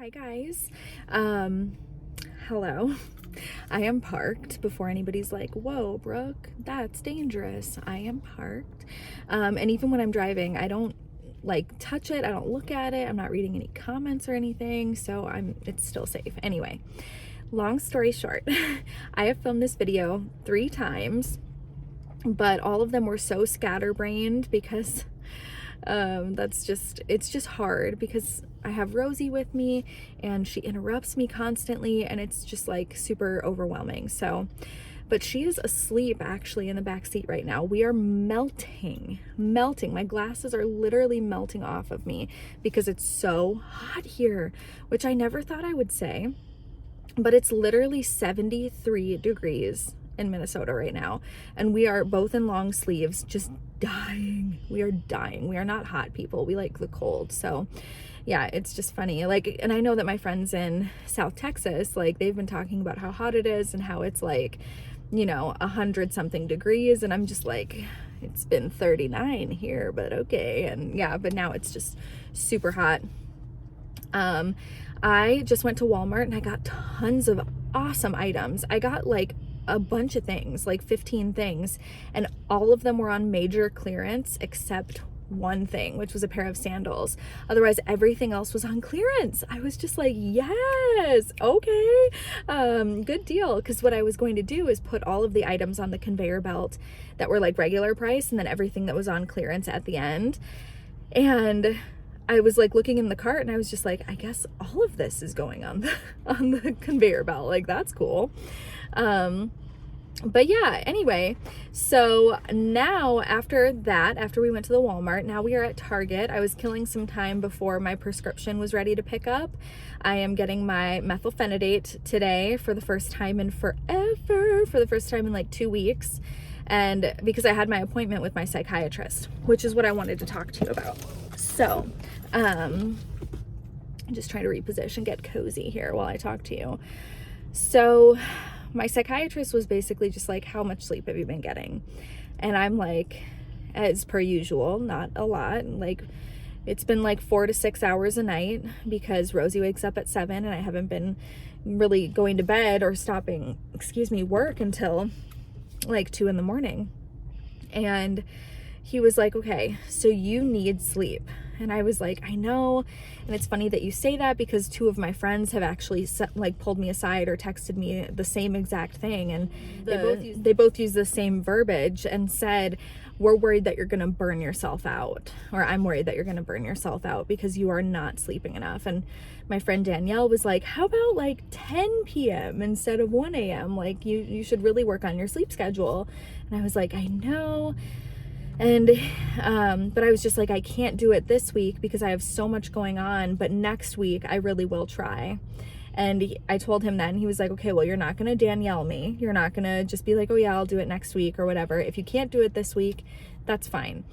Hi guys. Hello. I am parked before anybody's like, whoa, Brooke, that's dangerous. I am parked. And even when I'm driving, I don't like touch it. I don't look at it. I'm not reading any comments or anything. So it's still safe. Anyway, long story short, I have filmed this video 3 times, but all of them were so scatterbrained because it's just hard because I have Rosie with me and she interrupts me constantly and it's just like super overwhelming. So, but she is asleep actually in the back seat right now. We are melting. My glasses are literally melting off of me because it's so hot here, which I never thought I would say, but it's literally 73 degrees in Minnesota right now, and we are both in long sleeves, just dying. We are dying. We are not hot people. We like the cold. So yeah, it's just funny. Like, and I know that my friends in South Texas, like, they've been talking about how hot it is and how it's like, 100 something degrees, and I'm just like, it's been 39 here, but okay. And yeah, but now it's just super hot. I just went to Walmart and I got tons of awesome items. I got like a bunch of things, like 15 things, and all of them were on major clearance except one thing, which was a pair of sandals. Otherwise, everything else was on clearance. I was just like, yes, okay, good deal. Because what I was going to do is put all of the items on the conveyor belt that were like regular price, and then everything that was on clearance at the end. And I was like looking in the cart and I was just like, I guess all of this is going on the conveyor belt. Like, that's cool. But yeah, anyway, so now after we went to the Walmart, now we are at Target. I was killing some time before my prescription was ready to pick up. I am getting my methylphenidate today for the first time in forever, for the first time in like 2 weeks. And because I had my appointment with my psychiatrist, which is what I wanted to talk to you about. So, I'm just trying to reposition, get cozy here while I talk to you. So my psychiatrist was basically just like, how much sleep have you been getting? And I'm like, as per usual, not a lot. Like, it's been like 4 to 6 hours a night because Rosie wakes up at 7 and I haven't been really going to bed or stopping, work until like 2 in the morning. And he was like, okay, so you need sleep. And I was like, I know. And it's funny that you say that because 2 of my friends have actually like pulled me aside or texted me the same exact thing. And they both use the same verbiage and said, we're worried that you're going to burn yourself out, or I'm worried that you're going to burn yourself out because you are not sleeping enough. And my friend Danielle was like, how about like 10 p.m. instead of 1 a.m.? Like, you should really work on your sleep schedule. And I was like, I know. And, but I was just like, I can't do it this week because I have so much going on, but next week I really will try. And I told him that, and he was like, okay, well, you're not going to Danielle me. You're not going to just be like, oh yeah, I'll do it next week or whatever. If you can't do it this week, that's fine.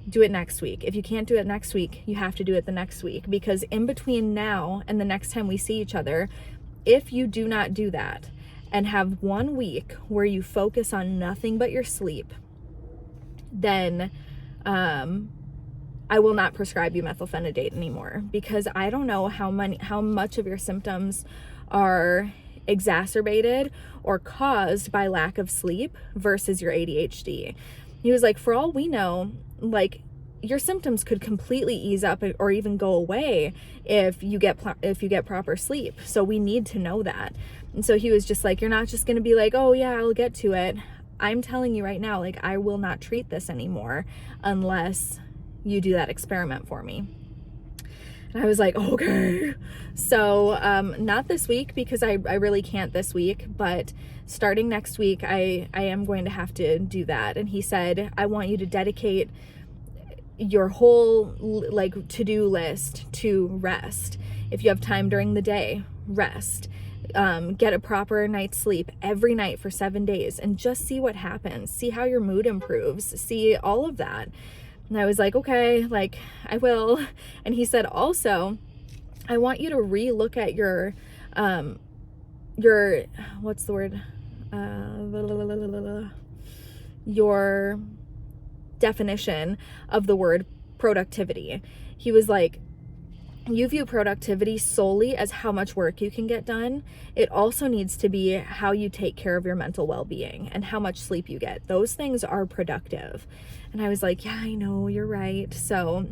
Do it next week. If you can't do it next week, you have to do it the next week, because in between now and the next time we see each other, if you do not do that and have 1 week where you focus on nothing but your sleep, then I will not prescribe you methylphenidate anymore, because I don't know how much of your symptoms are exacerbated or caused by lack of sleep versus your ADHD. He was like, for all we know, like, your symptoms could completely ease up or even go away if you get proper sleep. So we need to know that. And so he was just like, you're not just going to be like, oh yeah, I'll get to it. I'm telling you right now, like, I will not treat this anymore unless you do that experiment for me. And I was like, okay. So, not this week, because I really can't this week, but starting next week, I am going to have to do that. And he said, I want you to dedicate your whole like to-do list to rest. If you have time during the day, rest. Get a proper night's sleep every night for 7 days and just see what happens. See how your mood improves. See all of that. And I was like, okay, like, I will. And he said, also, I want you to re-look at your, what's the word? Your definition of the word productivity. He was like, you view productivity solely as how much work you can get done, it also needs to be how you take care of your mental well-being and how much sleep you get. Those things are productive. And I was like, yeah, I know, you're right. So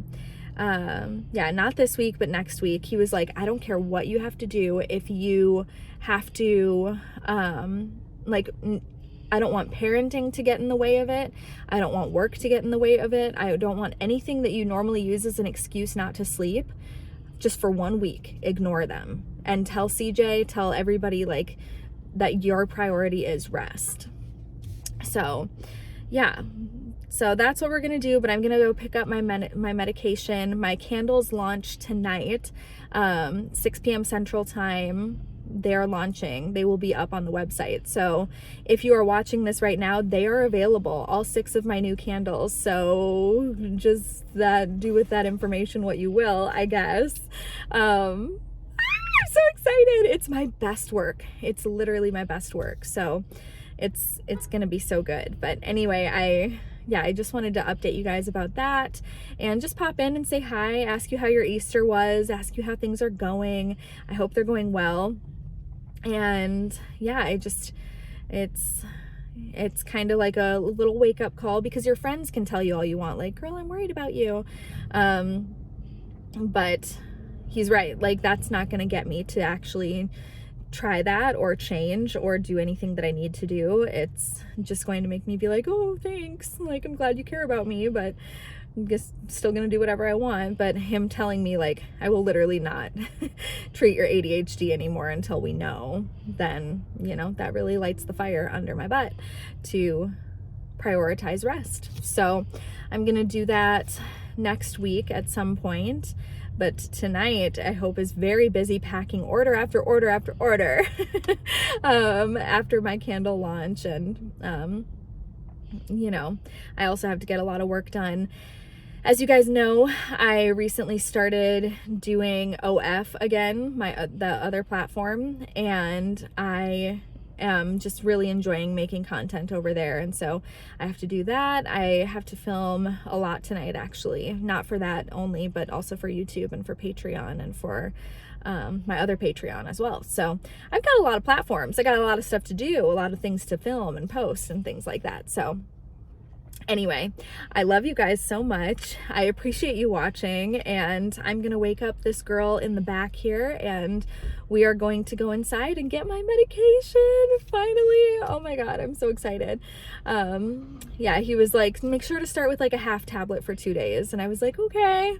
yeah, not this week, but next week, he was like, I don't care what you have to do. If you have to, like, I don't want parenting to get in the way of it. I don't want work to get in the way of it. I don't want anything that you normally use as an excuse not to sleep. Just for 1 week, ignore them and tell CJ, tell everybody like that your priority is rest. So yeah, so that's what we're gonna do, but I'm gonna go pick up my medication. My candles launch tonight, 6 p.m. Central Time. They're launching. They will be up on the website. So if you are watching this right now, they are available, all 6 of my new candles. So just do with that information what you will, I guess. I'm so excited. It's my best work. It's literally my best work. So it's gonna be so good. But anyway, I just wanted to update you guys about that and just pop in and say hi, ask you how your Easter was, ask you how things are going. I hope they're going well. And yeah, it's kind of like a little wake up call, because your friends can tell you all you want, like, girl, I'm worried about you. But he's right. Like, that's not going to get me to actually try that or change or do anything that I need to do. It's just going to make me be like, oh, thanks. Like, I'm glad you care about me, but I'm just still gonna do whatever I want. But him telling me, like, I will literally not treat your ADHD anymore until we know, then, you know, that really lights the fire under my butt to prioritize rest. So I'm gonna do that next week at some point. But tonight, I hope, is very busy packing order after order after order after my candle launch. And, you know, I also have to get a lot of work done. As you guys know, I recently started doing OF again, the other platform, and I am just really enjoying making content over there. And so I have to do that. I have to film a lot tonight, actually, not for that only, but also for YouTube and for Patreon and for my other Patreon as well. So I've got a lot of platforms. I got a lot of stuff to do, a lot of things to film and post and things like that. So anyway, I love you guys so much. I appreciate you watching, and I'm gonna wake up this girl in the back here, and we are going to go inside and get my medication finally. Oh my god, I'm so excited. Yeah, he was like, make sure to start with like a half tablet for 2 days, and I was like, okay,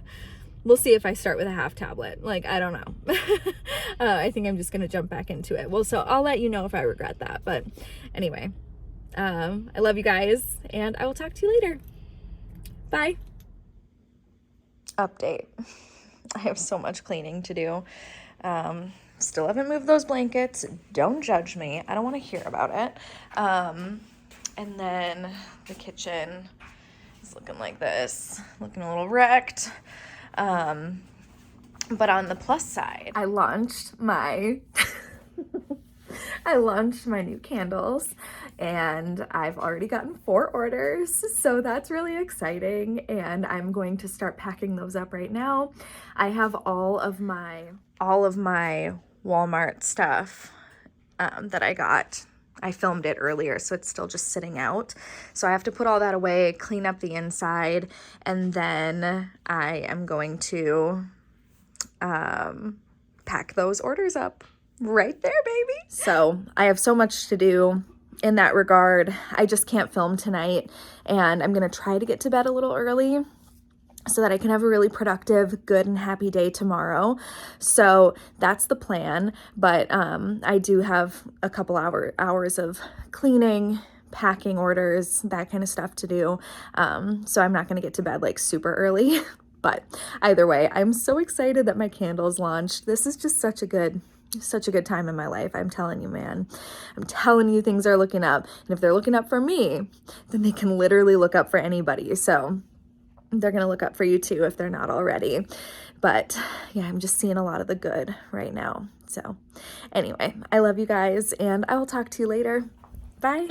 we'll see if I start with a half tablet. Like, I don't know. I think I'm just gonna jump back into it. Well, so I'll let you know if I regret that. But anyway, I love you guys, and I will talk to you later. Bye. Update. I have so much cleaning to do. Still haven't moved those blankets. Don't judge me. I don't want to hear about it. And then the kitchen is looking like this, looking a little wrecked. But on the plus side, I launched my new candles, and I've already gotten 4 orders, so that's really exciting, and I'm going to start packing those up right now. I have all of my Walmart stuff that I got. I filmed it earlier, so it's still just sitting out. So I have to put all that away, clean up the inside, and then I am going to pack those orders up. Right there, baby. So I have so much to do in that regard. I just can't film tonight, and I'm gonna try to get to bed a little early so that I can have a really productive, good, and happy day tomorrow. So that's the plan. But I do have a couple hours of cleaning, packing orders, that kind of stuff to do. So I'm not gonna get to bed like super early. But either way, I'm so excited that my candles launched. This is just such a good time in my life. I'm telling you, man. I'm telling you, things are looking up. And if they're looking up for me, then they can literally look up for anybody. So they're going to look up for you too if they're not already. But yeah, I'm just seeing a lot of the good right now. So anyway, I love you guys, and I will talk to you later. Bye.